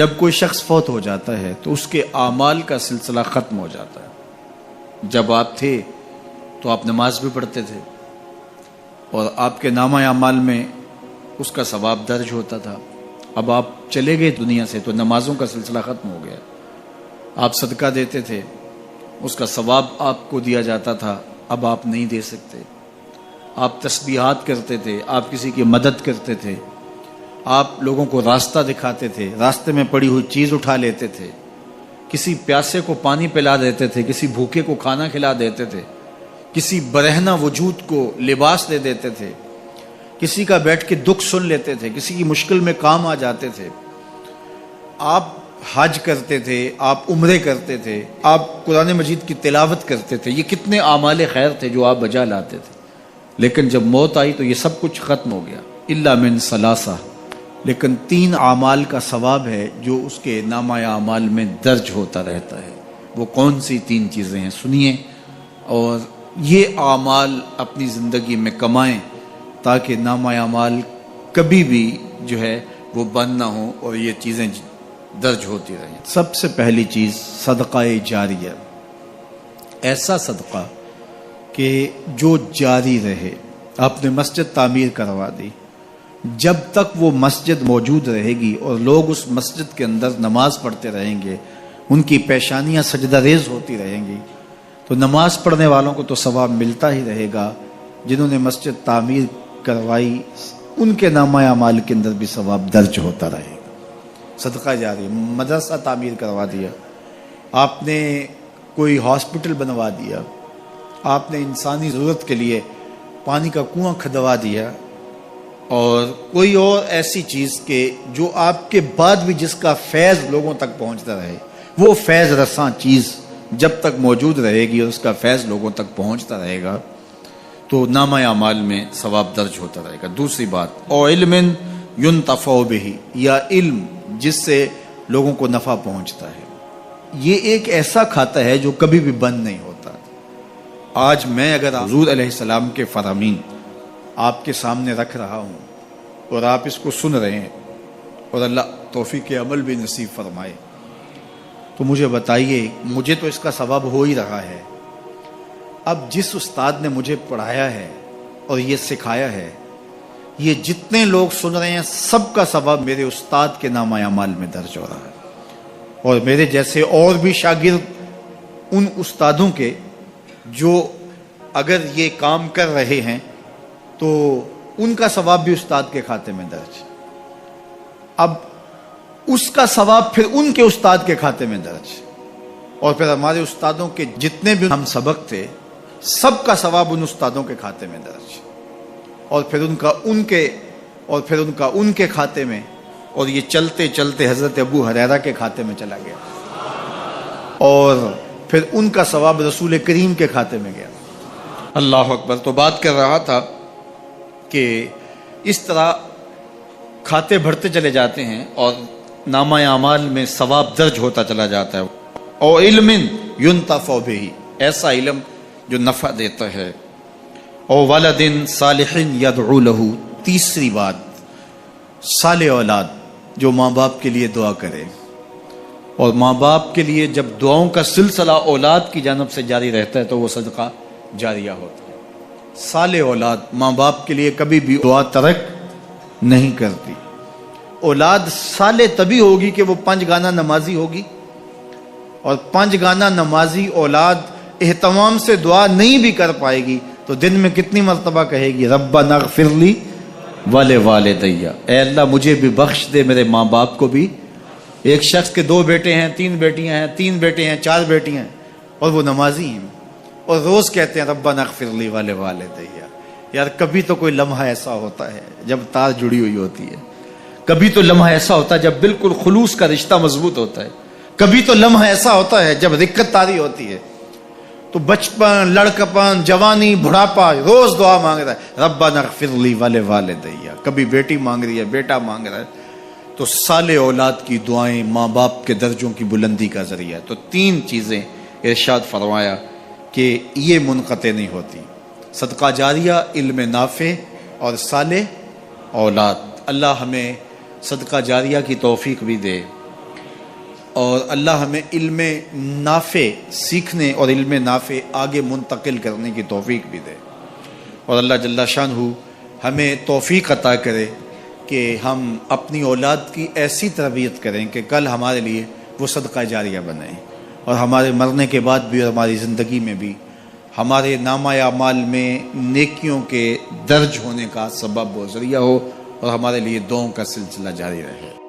جب کوئی شخص فوت ہو جاتا ہے تو اس کے اعمال کا سلسلہ ختم ہو جاتا ہے۔ جب آپ تھے تو آپ نماز بھی پڑھتے تھے اور آپ کے نامہ اعمال میں اس کا ثواب درج ہوتا تھا۔ اب آپ چلے گئے دنیا سے تو نمازوں کا سلسلہ ختم ہو گیا۔ آپ صدقہ دیتے تھے، اس کا ثواب آپ کو دیا جاتا تھا، اب آپ نہیں دے سکتے۔ آپ تسبیحات کرتے تھے، آپ کسی کی مدد کرتے تھے، آپ لوگوں کو راستہ دکھاتے تھے، راستے میں پڑی ہوئی چیز اٹھا لیتے تھے، کسی پیاسے کو پانی پلا دیتے تھے، کسی بھوکے کو کھانا کھلا دیتے تھے، کسی برہنہ وجود کو لباس دے دیتے تھے، کسی کا بیٹھ کے دکھ سن لیتے تھے، کسی کی مشکل میں کام آ جاتے تھے۔ آپ حج کرتے تھے، آپ عمرے کرتے تھے، آپ قرآن مجید کی تلاوت کرتے تھے، یہ کتنے اعمال خیر تھے جو آپ بجا لاتے تھے۔ لیکن جب موت آئی تو یہ سب کچھ ختم ہو گیا، الا من ثلاثہ، لیکن 3 اعمال کا ثواب ہے جو اس کے نامہ اعمال میں درج ہوتا رہتا ہے۔ وہ کون سی 3 چیزیں ہیں سنیے، اور یہ اعمال اپنی زندگی میں کمائیں تاکہ نامہ اعمال کبھی بھی جو ہے وہ بند نہ ہو اور یہ چیزیں درج ہوتی رہیں۔ سب سے پہلی چیز صدقہ جاریہ، ایسا صدقہ کہ جو جاری رہے۔ آپ نے مسجد تعمیر کروا دی، جب تک وہ مسجد موجود رہے گی اور لوگ اس مسجد کے اندر نماز پڑھتے رہیں گے، ان کی پیشانیاں سجدہ ریز ہوتی رہیں گی، تو نماز پڑھنے والوں کو تو ثواب ملتا ہی رہے گا، جنہوں نے مسجد تعمیر کروائی ان کے نامہ اعمال کے اندر بھی ثواب درج ہوتا رہے گا۔ صدقہ جاری، مدرسہ تعمیر کروا دیا، آپ نے کوئی ہاسپٹل بنوا دیا، آپ نے انسانی ضرورت کے لیے پانی کا کنواں کھدوا دیا، اور کوئی اور ایسی چیز کہ جو آپ کے بعد بھی جس کا فیض لوگوں تک پہنچتا رہے، وہ فیض رساں چیز جب تک موجود رہے گی اور اس کا فیض لوگوں تک پہنچتا رہے گا تو نامہ اعمال میں ثواب درج ہوتا رہے گا۔ دوسری بات، او علم ينتفع به، یا علم جس سے لوگوں کو نفع پہنچتا ہے۔ یہ ایک ایسا کھاتا ہے جو کبھی بھی بند نہیں ہوتا۔ آج میں اگر حضور علیہ السلام کے فرامین آپ کے سامنے رکھ رہا ہوں اور آپ اس کو سن رہے ہیں، اور اللہ توفیق عمل بھی نصیب فرمائے، تو مجھے بتائیے، مجھے تو اس کا ثواب ہو ہی رہا ہے۔ اب جس استاد نے مجھے پڑھایا ہے اور یہ سکھایا ہے، یہ جتنے لوگ سن رہے ہیں سب کا ثواب میرے استاد کے نامہ اعمال میں درج ہو رہا ہے، اور میرے جیسے اور بھی شاگرد ان استادوں کے جو اگر یہ کام کر رہے ہیں تو ان کا ثواب بھی استاد کے کھاتے میں درج۔ اب اس کا ثواب پھر ان کے استاد کے کھاتے میں درج، اور پھر ہمارے استادوں کے جتنے بھی ہم سبق تھے سب کا ثواب ان استادوں کے کھاتے میں درج، اور پھر ان کا ان کے کھاتے میں، اور یہ چلتے چلتے حضرت ابو ہریرہ کے کھاتے میں چلا گیا، اور پھر ان کا ثواب رسول کریم کے کھاتے میں گیا۔ اللہ اکبر۔ تو بات کر رہا تھا کہ اس طرح کھاتے بڑھتے چلے جاتے ہیں اور نامہ اعمال میں ثواب درج ہوتا چلا جاتا ہے۔ او علم ينتفع به، ایسا علم جو نفع دیتا ہے۔ او ولد صالح يدعو له، تیسری بات صالح اولاد جو ماں باپ کے لیے دعا کرے، اور ماں باپ کے لیے جب دعاؤں کا سلسلہ اولاد کی جانب سے جاری رہتا ہے تو وہ صدقہ جاریہ ہوتا ہے۔ صالح اولاد ماں باپ کے لیے کبھی بھی دعا ترک نہیں کرتی۔ اولاد صالح تبھی ہوگی کہ وہ 5 گانہ نمازی ہوگی، اور 5 گانہ نمازی اولاد اہتمام سے دعا نہیں بھی کر پائے گی تو دن میں کتنی مرتبہ کہے گی، ربنا اغفر لی ولوالدی، اے اللہ مجھے بھی بخش دے، میرے ماں باپ کو بھی۔ ایک شخص کے 2 بیٹے ہیں، 3 بیٹیاں ہیں، 3 بیٹے ہیں، 4 بیٹیاں ہیں، اور وہ نمازی ہیں، اور روز کہتے ہیں ربنا اغفر لی ولوالدی۔ یار کبھی تو کوئی لمحہ ایسا ہوتا ہے جب تار جڑی ہوئی ہوتی ہے، کبھی تو لمحہ ایسا ہوتا ہے جب بالکل خلوص کا رشتہ مضبوط ہوتا ہے، کبھی تو لمحہ ایسا ہوتا ہے جب رکت تاری ہوتی ہے۔ تو بچپن، لڑکپن، جوانی، بڑھاپا، روز دعا مانگ رہا ہے ربنا اغفر لی ولوالدی، کبھی بیٹی مانگ رہی ہے، بیٹا مانگ رہا ہے۔ تو صالح اولاد کی دعائیں ماں باپ کے درجوں کی بلندی کا ذریعہ ہے۔ تو 3 چیزیں ارشاد فرمایا کہ یہ منقطع نہیں ہوتی، صدقہ جاریہ، علم نافع، اور صالح اولاد۔ اللہ ہمیں صدقہ جاریہ کی توفیق بھی دے، اور اللہ ہمیں علم نافع سیکھنے اور علم نافع آگے منتقل کرنے کی توفیق بھی دے، اور اللہ جل شانہ ہمیں توفیق عطا کرے کہ ہم اپنی اولاد کی ایسی تربیت کریں کہ کل ہمارے لیے وہ صدقہ جاریہ بنیں، اور ہمارے مرنے کے بعد بھی اور ہماری زندگی میں بھی ہمارے نامہ اعمال میں نیکیوں کے درج ہونے کا سبب و ذریعہ ہو، اور ہمارے لیے دعاؤں کا سلسلہ جاری رہے۔